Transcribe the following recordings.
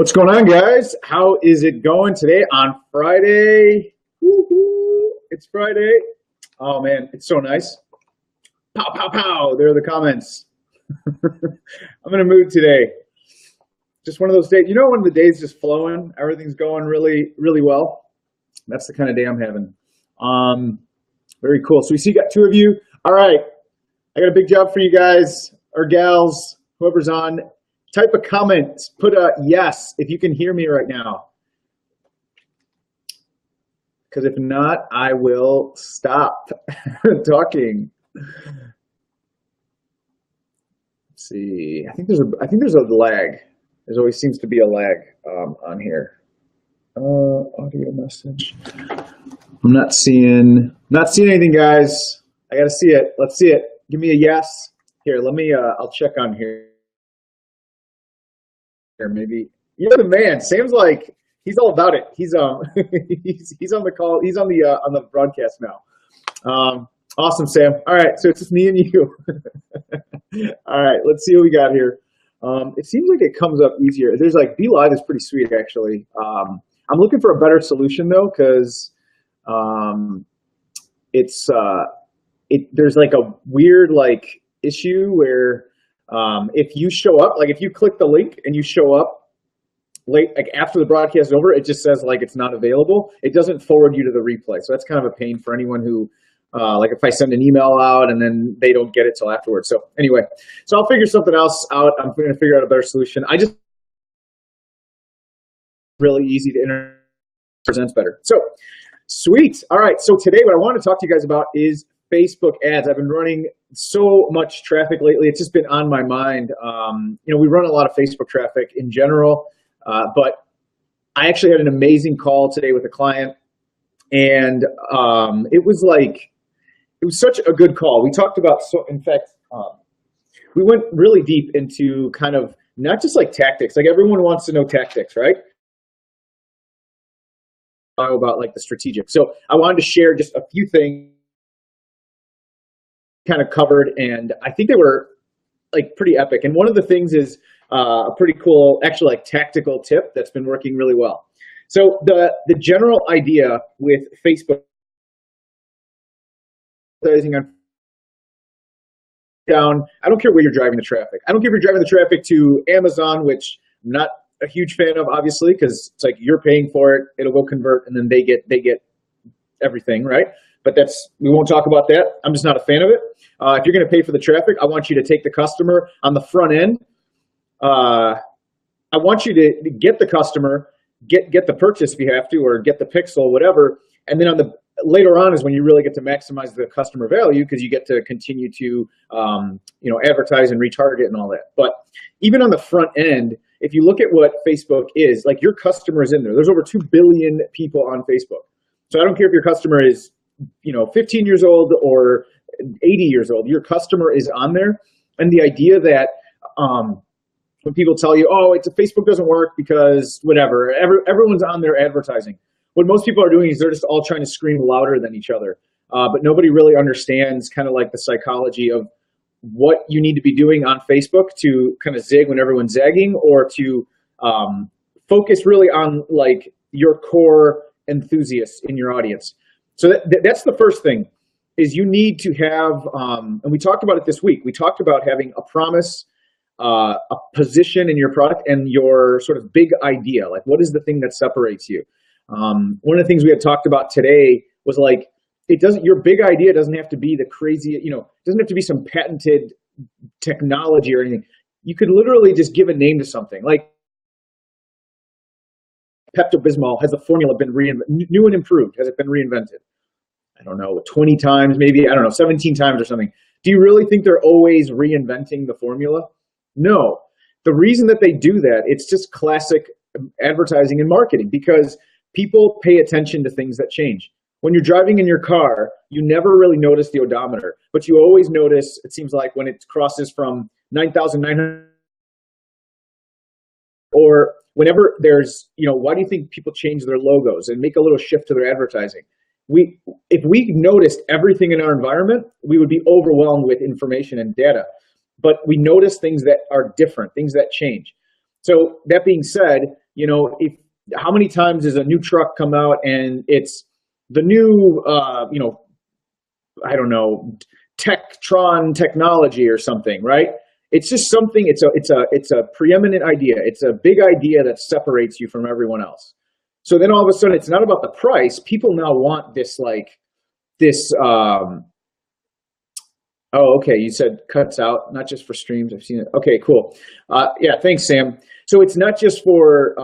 What's going on, guys? How is it going today on Friday? Woo-hoo. It's Friday. Oh, man, it's so nice. Pow, pow, pow. There are the comments. I'm in a mood today. Just one of those days. You know when the day's just flowing, everything's going really, really well? That's the kind of day I'm having. Very cool. So we see you got two of you. All right. I got a big job for you guys or gals, whoever's on. Type a comment, put a yes if you can hear me right now. Because if not, I will stop talking. Let's see, I think there's a lag. There always seems to be a lag on here. Audio message. I'm not seeing anything, guys. I gotta see it. Let's see it. Give me a yes. Here, let me. I'll check on here. Maybe you're the man. Sam's like he's all about it. He's he's on the call. He's on the broadcast now. Awesome, Sam. All right, so it's just me and you. All right, let's see what we got here. It seems like it comes up easier. There's like Be Live is pretty sweet actually. I'm looking for a better solution though because there's like a weird like issue where. If you show up, like if you click the link and you show up late, like after the broadcast is over, it just says like it's not available. It doesn't forward you to the replay. So that's kind of a pain for anyone who, like if I send an email out and then they don't get it till afterwards. So anyway, so I'll figure something else out. I'm going to figure out a better solution. I just really easy to presents better. So sweet. All right. So today what I want to talk to you guys about is Facebook ads. I've been running so much traffic lately. It's just been on my mind. We run a lot of Facebook traffic in general, but I actually had an amazing call today with a client, and it was such a good call. We talked about, in fact, we went really deep into kind of not just like tactics. Like everyone wants to know tactics, right? About like the strategic. So I wanted to share just a few things kind of covered, and I think they were like pretty epic. And one of the things is a pretty cool, actually like tactical tip that's been working really well. So the general idea with Facebook down, I don't care where you're driving the traffic. I don't care if you're driving the traffic to Amazon, which I'm not a huge fan of, obviously, because it's like you're paying for it, it'll go convert, and then they get everything, right? But we won't talk about that. I'm just not a fan of it. If you're going to pay for the traffic, I want you to take the customer on the front end. I want you to get the customer, get the purchase if you have to, or get the pixel, whatever. And then later on is when you really get to maximize the customer value because you get to continue to advertise and retarget and all that. But even on the front end, if you look at what Facebook is, like your customer is in there. There's over 2 billion people on Facebook. So I don't care if your customer is 15 years old or 80 years old, your customer is on there. And the idea that when people tell you, oh, Facebook doesn't work because whatever, everyone's on there advertising. What most people are doing is they're just all trying to scream louder than each other. But nobody really understands kind of like the psychology of what you need to be doing on Facebook to kind of zig when everyone's zagging, or to focus really on like your core enthusiasts in your audience. So that's the first thing, is you need to have, and we talked about it this week, we talked about having a promise, a position in your product, and your sort of big idea. Like, what is the thing that separates you? One of the things we had talked about today was like, your big idea doesn't have to be the crazy, it doesn't have to be some patented technology or anything. You could literally just give a name to something. Like, Pepto-Bismol, has the formula been new and improved? Has it been reinvented? I don't know, 20 times maybe, I don't know, 17 times or something. Do you really think they're always reinventing the formula? No. The reason that they do that, it's just classic advertising and marketing, because people pay attention to things that change. When you're driving in your car, you never really notice the odometer, but you always notice, it seems like, when it crosses from 9,900, or whenever there's, why do you think people change their logos and make a little shift to their advertising? If we noticed everything in our environment, we would be overwhelmed with information and data. But we notice things that are different, things that change. So that being said, if how many times does a new truck come out and it's the new, I don't know, Tektron technology or something, right? It's just something. It's a preeminent idea. It's a big idea that separates you from everyone else. So then all of a sudden, it's not about the price. People now want this this. Oh, okay. You said cuts out, not just for streams. I've seen it. Okay, cool. Yeah, thanks, Sam. So it's not just for.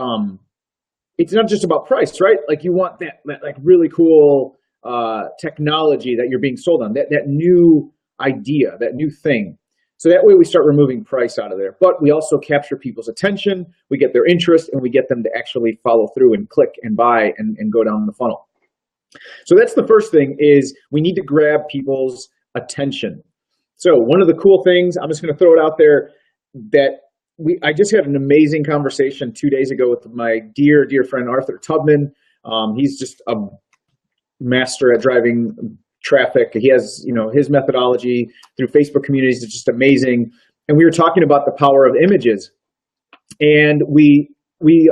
It's not just about price, right? Like you want that like really cool technology that you're being sold on, that new idea, that new thing. So that way we start removing price out of there. But we also capture people's attention, we get their interest, and we get them to actually follow through and click and buy and go down the funnel. So that's the first thing, is we need to grab people's attention. So one of the cool things, I'm just going to throw it out there, that I just had an amazing conversation 2 days ago with my dear friend Arthur Tubman. He's just a master at driving traffic. He has, his methodology through Facebook communities is just amazing. And we were talking about the power of images, and we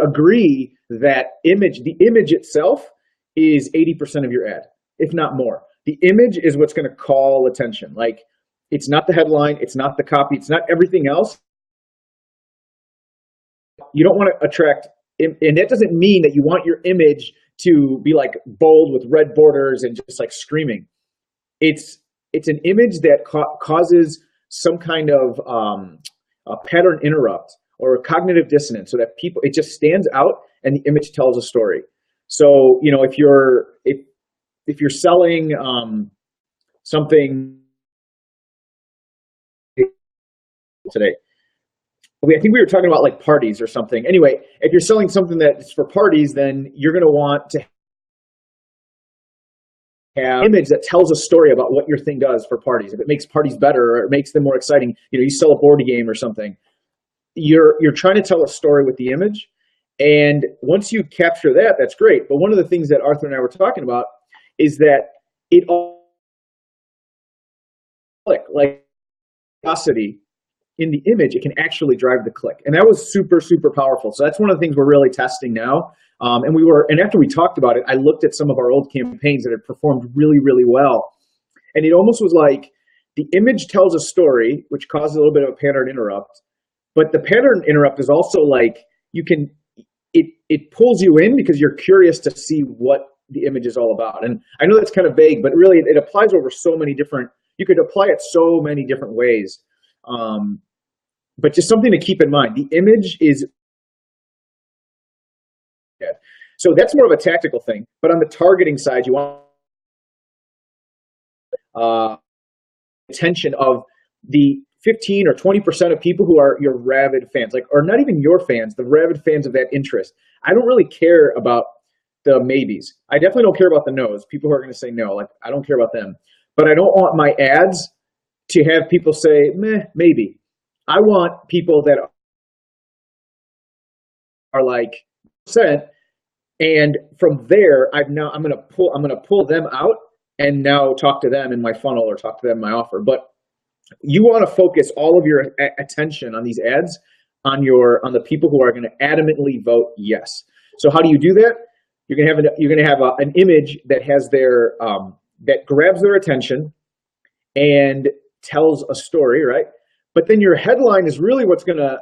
agree that the image itself is 80% of your ad, if not more. The image is what's going to call attention. Like, it's not the headline, it's not the copy, it's not everything else. You don't want to attract, and that doesn't mean that you want your image to be like bold with red borders and just like screaming. It's an image that causes some kind of a pattern interrupt or a cognitive dissonance, so that it just stands out and the image tells a story. So if you're selling something today. I think we were talking about like parties or something. Anyway, if you're selling something that's for parties, then you're going to want to have an image that tells a story about what your thing does for parties. If it makes parties better or it makes them more exciting, you sell a board game or something. You're trying to tell a story with the image, and once you capture that, that's great. But one of the things that Arthur and I were talking about is that it all like curiosity in the image, it can actually drive the click. And that was super, super powerful. So that's one of the things we're really testing now. And after we talked about it, I looked at some of our old campaigns that had performed really, really well. And it almost was like the image tells a story, which causes a little bit of a pattern interrupt. But the pattern interrupt is also like, it pulls you in because you're curious to see what the image is all about. And I know that's kind of vague, but really it applies over so many different, you could apply it so many different ways. But just something to keep in mind, the image is, so that's more of a tactical thing. But on the targeting side, you want attention of the 15 or 20% of people who are your rabid fans, or not even your fans, the rabid fans of that interest. I don't really care about the maybes. I definitely don't care about the no's. People who are going to say no, I don't care about them. But I don't want my ads to have people say, meh, maybe. I want people that are like percent, and from there, I'm going to pull them out and now talk to them in my funnel or talk to them in my offer. But you want to focus all of your attention on these ads on the people who are going to adamantly vote yes. So how do you do that? You're going to have an image that has that grabs their attention and tells a story, right? But then your headline is really what's going to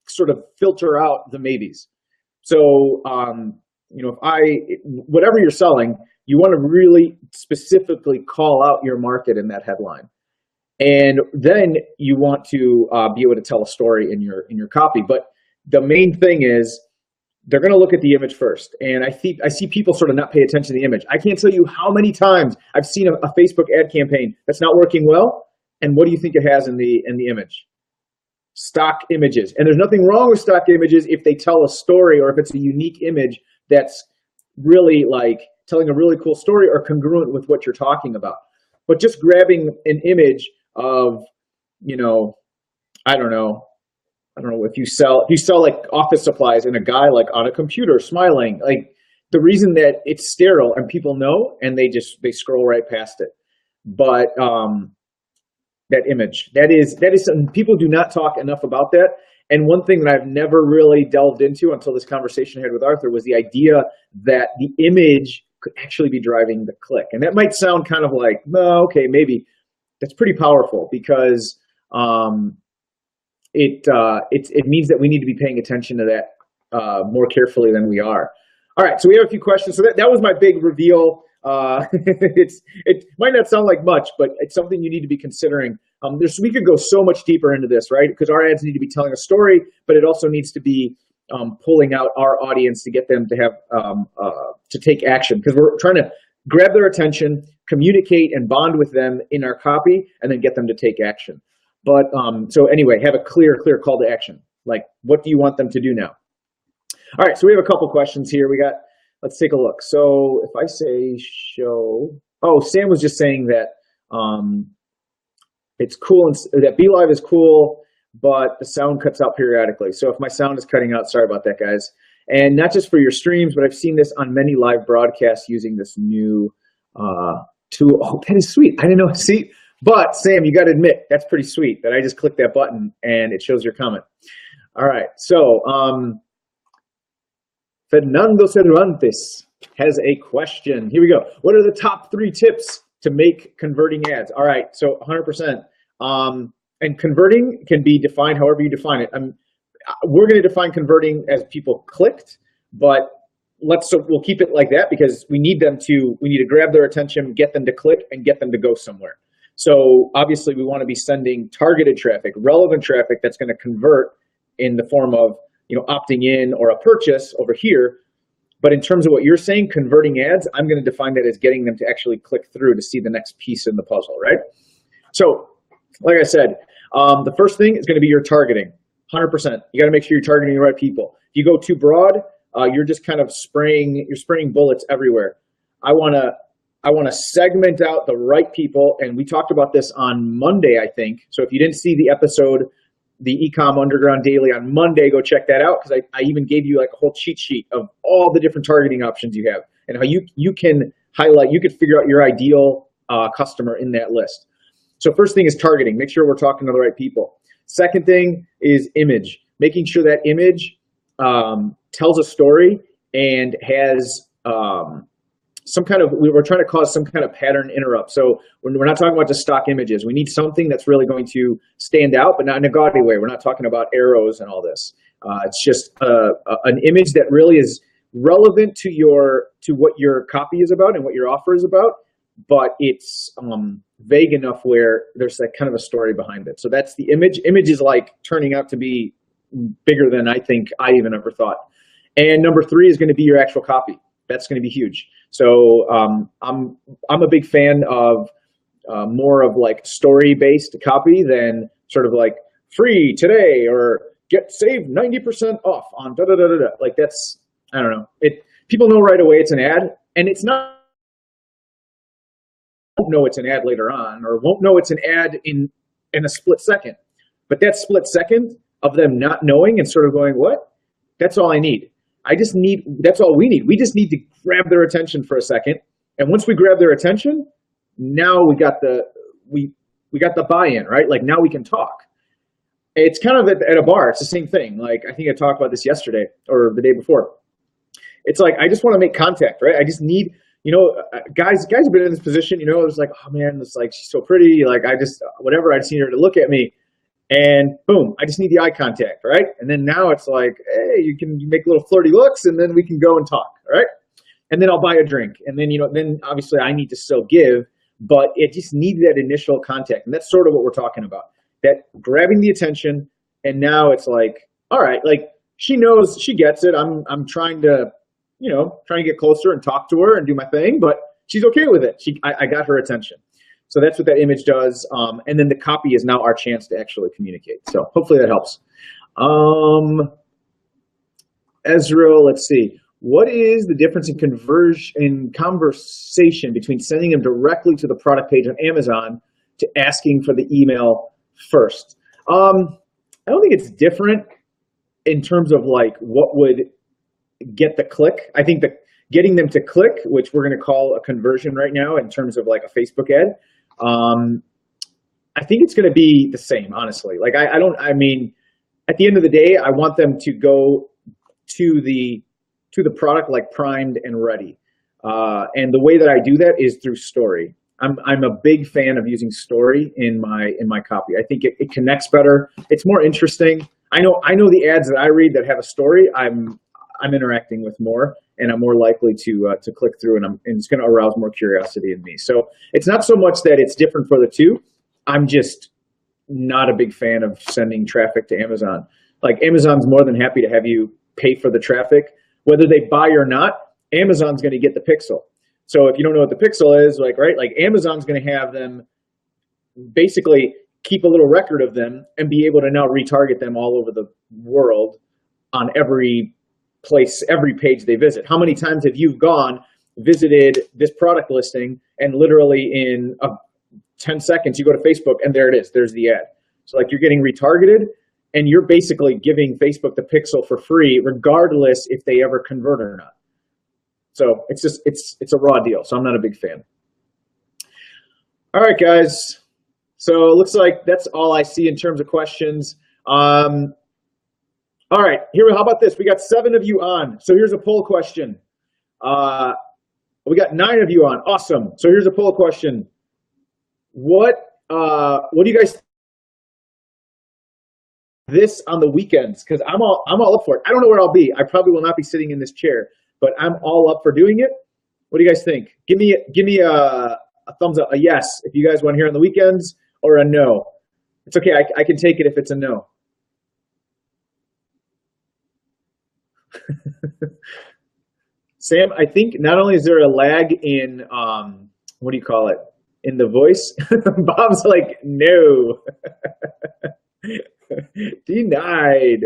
sort of filter out the maybes. So, whatever you're selling, you want to really specifically call out your market in that headline. And then you want to be able to tell a story in your copy. But the main thing is they're going to look at the image first. And I see people sort of not pay attention to the image. I can't tell you how many times I've seen a Facebook ad campaign that's not working well. And what do you think it has in the image? Stock images. And there's nothing wrong with stock images if they tell a story, or if it's a unique image that's really like telling a really cool story or congruent with what you're talking about. But just grabbing an image of, I don't know if you sell like office supplies and a guy like on a computer smiling, like the reason that it's sterile and people know, and they scroll right past it. But that image, that is something people do not talk enough about that. And one thing that I've never really delved into until this conversation I had with Arthur was the idea that the image could actually be driving the click. And that might sound kind of like, no, okay, maybe. That's pretty powerful because it means that we need to be paying attention to that more carefully than we are. All right, so we have a few questions. So that was my big reveal. It might not sound like much, but it's something you need to be considering. We could go so much deeper into this, right? Because our ads need to be telling a story, but it also needs to be pulling out our audience to get them to have to take action. Because we're trying to grab their attention, communicate and bond with them in our copy, and then get them to take action. But so anyway, have a clear call to action. Like, what do you want them to do now? All right, so we have a couple questions here. Let's take a look. So if I say show, Sam was just saying that it's cool and that BeLive is cool, but the sound cuts out periodically. So if my sound is cutting out, sorry about that, guys. And not just for your streams, but I've seen this on many live broadcasts using this new tool. Oh, that is sweet. I didn't know. See, but Sam, you got to admit that's pretty sweet that I just clicked that button and it shows your comment. All right, so Fernando Cervantes has a question. Here we go. What are the top 3 tips to make converting ads? All right, so 100%. And converting can be defined however you define it. We're going to define converting as people clicked, but we'll keep it like that because we need to grab their attention, get them to click, and get them to go somewhere. So obviously we want to be sending targeted traffic, relevant traffic that's going to convert in the form of opting in or a purchase over here. But in terms of what you're saying, converting ads, I'm going to define that as getting them to actually click through to see the next piece in the puzzle, right? So like I said, the first thing is going to be your targeting. 100%. You got to make sure you're targeting the right people. If you go too broad, you're just kind of spraying bullets everywhere. I want to segment out the right people, and we talked about this on Monday, I think. So if you didn't see the episode, the eCom Underground Daily on Monday, go check that out because I even gave you like a whole cheat sheet of all the different targeting options you have and how you can highlight, you could figure out your ideal customer in that list. So first thing is targeting. Make sure we're talking to the right people. Second thing is image. Making sure that image tells a story and has we're trying to cause some kind of pattern interrupt. So we're not talking about just stock images. We need something that's really going to stand out, but not in a gaudy way. We're not talking about arrows and all this. It's just an image that really is relevant to what your copy is about and what your offer is about, but it's vague enough where there's like kind of a story behind it. So that's the image. Image is like turning out to be bigger than I think I even ever thought. And number 3 is going to be your actual copy. That's going to be huge. So I'm a big fan of more of like story-based copy than sort of like free today or save 90% off on da da da da da. Like that's, I don't know. People know right away it's an ad, and it's not. Won't know it's an ad later on, or won't know it's an ad in a split second. But that split second of them not knowing and sort of going, what? That's all I need. That's all we need. We just need to grab their attention for a second. And once we grab their attention, now we got the buy-in, right? Like now we can talk. It's kind of at a bar. It's the same thing. Like I think I talked about this yesterday or the day before. It's like, I just want to make contact, right? I just need, guys have been in this position, it's like, oh man, it's like, she's so pretty. Like I just need her to look at me. And boom, I just need the eye contact, right? And then now it's like, hey, you make little flirty looks and then we can go and talk, right? And then I'll buy a drink. And then, then obviously I need to still give, but it just needs that initial contact. And that's sort of what we're talking about, that grabbing the attention. And now it's like, all right, like she knows, she gets it. I'm trying to get closer and talk to her and do my thing, but she's okay with it. I got her attention. So that's what that image does. And then the copy is now our chance to actually communicate. So hopefully that helps. Ezra, let's see. What is the difference in conversation between sending them directly to the product page on Amazon to asking for the email first? I don't think it's different in terms of like what would get the click. I think that getting them to click, which we're going to call a conversion right now in terms of like a Facebook ad, I think it's going to be the same, honestly. Like at the end of the day, I want them to go to the product like primed and ready. And the way that I do that is through story. I'm a big fan of using story in my copy. I think it connects better. It's more interesting. I know the ads that I read that have a story, I'm interacting with more, and I'm more likely to click through, and it's going to arouse more curiosity in me. So it's not so much that it's different for the two. I'm just not a big fan of sending traffic to Amazon. Like, Amazon's more than happy to have you pay for the traffic, whether they buy or not. Amazon's going to get the pixel. So if you don't know what the pixel is, like Amazon's going to have them basically keep a little record of them and be able to now retarget them all over the world on every place, every page they visit. How many times have you visited this product listing, and literally in 10 seconds you go to Facebook and there it is, there's the ad. So like, you're getting retargeted, and you're basically giving Facebook the pixel for free, regardless if they ever convert or not. So it's a raw deal. So I'm not a big fan. All right, guys. So it looks like that's all I see in terms of questions. All right, how about this? We got 7 of you on. So here's a poll question. We got 9 of you on. Awesome. So here's a poll question. What do you guys think this on the weekends? Because I'm all up for it. I don't know where I'll be. I probably will not be sitting in this chair, but I'm all up for doing it. What do you guys think? Give me a thumbs up, a yes if you guys want to hear on the weekends, or a no. It's okay. I can take it if it's a no. Sam, I think not only is there a lag in what do you call it, in the voice, Bob's like, no. Denied.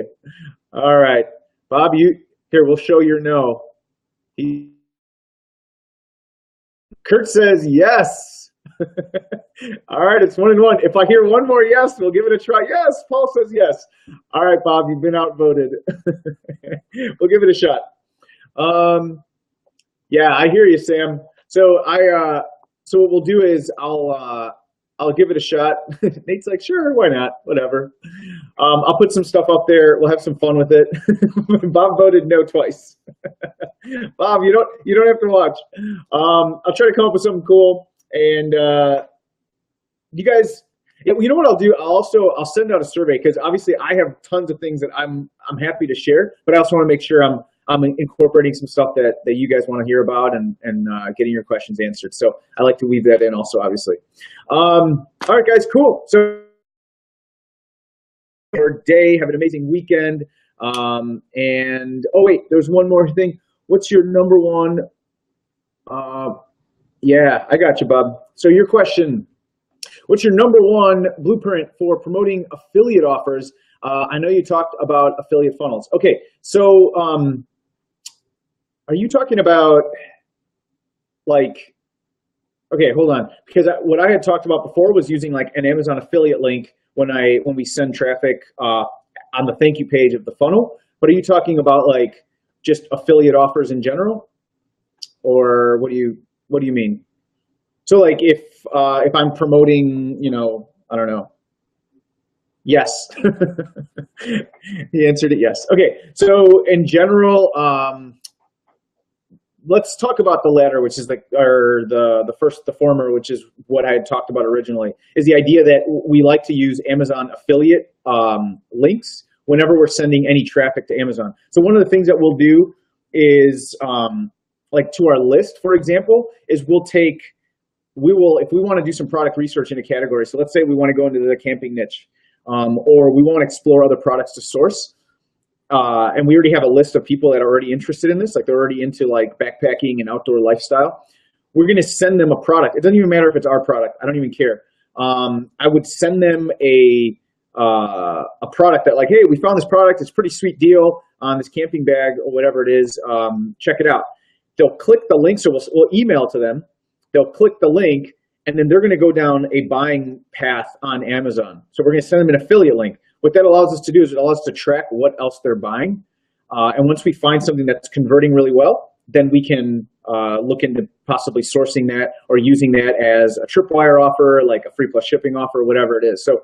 All right, Bob, here, we'll show your no. Kurt says yes. All right, it's 1-1. If I hear one more yes, we'll give it a try. Yes, Paul says yes. All right, Bob, you've been outvoted. We'll give it a shot. Yeah, I hear you, Sam. So so what we'll do is I'll give it a shot. Nate's like, sure, why not? Whatever. I'll put some stuff up there. We'll have some fun with it. Bob voted no twice. Bob, you don't have to watch. I'll try to come up with something cool. And you guys, you know what I'll do? I'll send out a survey, because obviously I have tons of things that I'm happy to share, but I also want to make sure I'm incorporating some stuff that you guys want to hear about, and getting your questions answered. So I like to weave that in also, obviously. All right, guys, cool. So your day, have an amazing weekend. And oh wait, there's one more thing. What's your number one? Yeah, I got you, Bob. So your question, what's your number one blueprint for promoting affiliate offers? I know you talked about affiliate funnels. Okay, so are you talking about, like, okay, hold on, because what I had talked about before was using like an Amazon affiliate link when we send traffic on the thank you page of the funnel. But are you talking about like just affiliate offers in general, or what do you mean? So like if I'm promoting, I don't know. Yes. He answered it yes. Okay, so in general, let's talk about the latter, which is the former, which is what I had talked about originally, is the idea that we like to use Amazon affiliate links whenever we're sending any traffic to Amazon. So one of the things that we'll do is, like to our list, for example, is if we want to do some product research in a category. So let's say we want to go into the camping niche, or we want to explore other products to source. And we already have a list of people that are already interested in this, like they're already into like backpacking and outdoor lifestyle. We're going to send them a product. It doesn't even matter if it's our product. I don't even care. I would send them a product that, like, hey, we found this product. It's a pretty sweet deal on this camping bag or whatever it is. Check it out. They'll click the link. So we'll email to them. They'll click the link, and then they're going to go down a buying path on Amazon. So we're going to send them an affiliate link. What that allows us to do is it allows us to track what else they're buying. And once we find something that's converting really well, then we can look into possibly sourcing that or using that as a tripwire offer, like a free plus shipping offer, whatever it is. So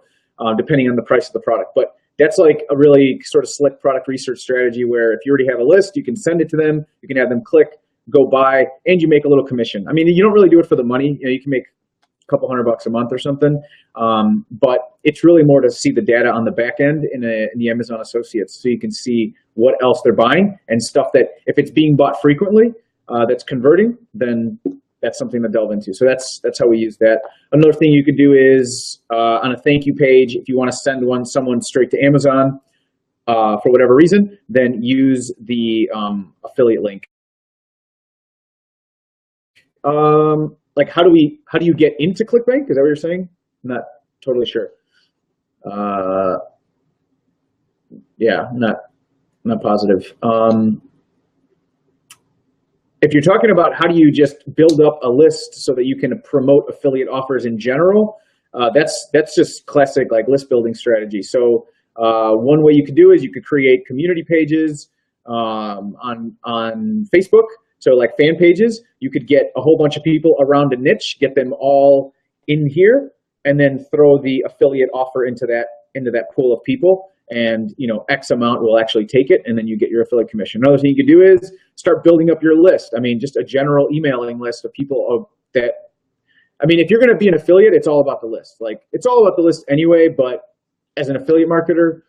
depending on the price of the product. But that's like a really sort of slick product research strategy where if you already have a list, you can send it to them, you can have them click, go buy, and you make a little commission. I mean, you don't really do it for the money. You can make a couple $100 a month or something, but it's really more to see the data on the back end in the Amazon Associates, so you can see what else they're buying and stuff that if it's being bought frequently, that's converting, then that's something to delve into. So that's how we use that. Another thing you could do is on a thank you page, if you want to send someone straight to Amazon for whatever reason, then use the affiliate link. Like how do you get into ClickBank? Is that what you're saying? I'm not totally sure. Yeah, not positive. If you're talking about how do you just build up a list so that you can promote affiliate offers in general, that's just classic like list building strategy. So one way you could do is you could create community pages on Facebook. So like fan pages, you could get a whole bunch of people around a niche, get them all in here, and then throw the affiliate offer into that pool of people. And X amount will actually take it, and then you get your affiliate commission. Another thing you could do is start building up your list. I mean, just a general emailing list of people that. I mean, if you're going to be an affiliate, it's all about the list. Like it's all about the list anyway. But as an affiliate marketer,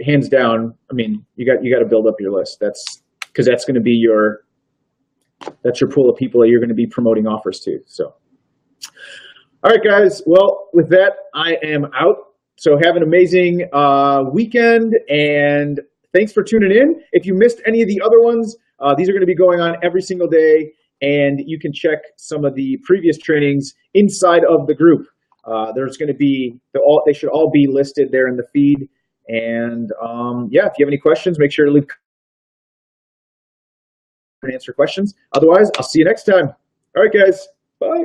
hands down, I mean, you got to build up your list. Because that's going to be your pool of people that you're going to be promoting offers to. So, all right, guys. Well, with that, I am out. So have an amazing weekend, and thanks for tuning in. If you missed any of the other ones, these are going to be going on every single day, and you can check some of the previous trainings inside of the group. There's going to be they should all be listed there in the feed. And yeah, if you have any questions, make sure to leave and answer questions. Otherwise, I'll see you next time. All right, guys. Bye.